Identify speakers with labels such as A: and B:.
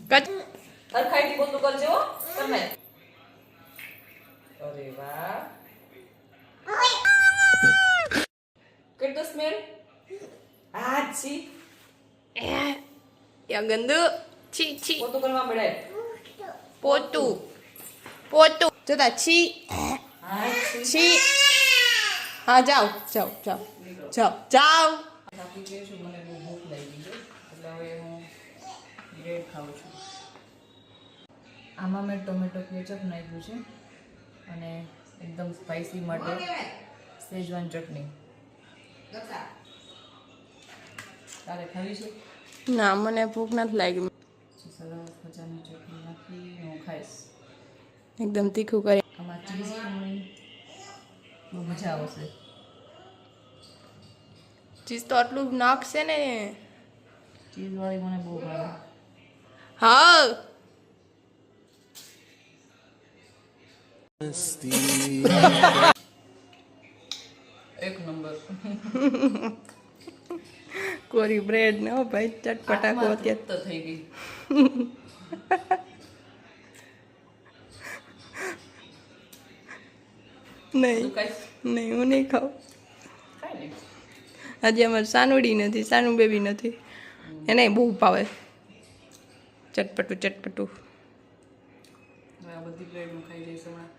A: હરખાઈથી બોતું કરજે હો તમે. અરે વાહ. કેટલો સ્મેલ? આ છી.
B: યા ગંદુ. છી છી.
A: બોતું કરવા મળે.
B: પોતું. પોતું. જોતા છી.
A: હા
B: છી. હા જાઓ જાઓ જાઓ જાઓ જાઓ.
A: થાકી ગઈ છું, મને બહુ ભૂખ લાગી છે એટલે હવે હું બ્રેડ ખાઉં છું. આમાં મેં ટોમેટો કેચઅપ નાખ્યું છે અને એકદમ સ્પાઇસી માટે શેઝવાન ચટણી. તારે ખાવી છે?
B: ના મને ભૂખ નથી લાગી.
A: સરસ મજાની ચટણી નાખી હું ખાઈશ.
B: એકદમ તીખું કરી.
A: આમાં ચીઝ પણ બહુ મજા આવશે.
B: ચીઝ તો આટલું નાખશે ને.
A: ચીઝવાળી મને બહુ ભાવે.
B: હા
A: એક નંબર.
B: કોરી બ્રેડ ને હો ભાઈ ચટપટા કો અત્યારે
A: તો થઈ ગઈ.
B: નહીં
A: ખાઈશ?
B: નહીં હું નહીં ખાઉં.
A: ખાઈ નહીં.
B: આજે અમારે સાનુડી નથી, સાનુ બેબી નથી, એને બહુ ભાવે ચટપટું ચટપટું.
A: હવે આ બધી બ્રેડ હું ખાઈ જઈશ હમણાં.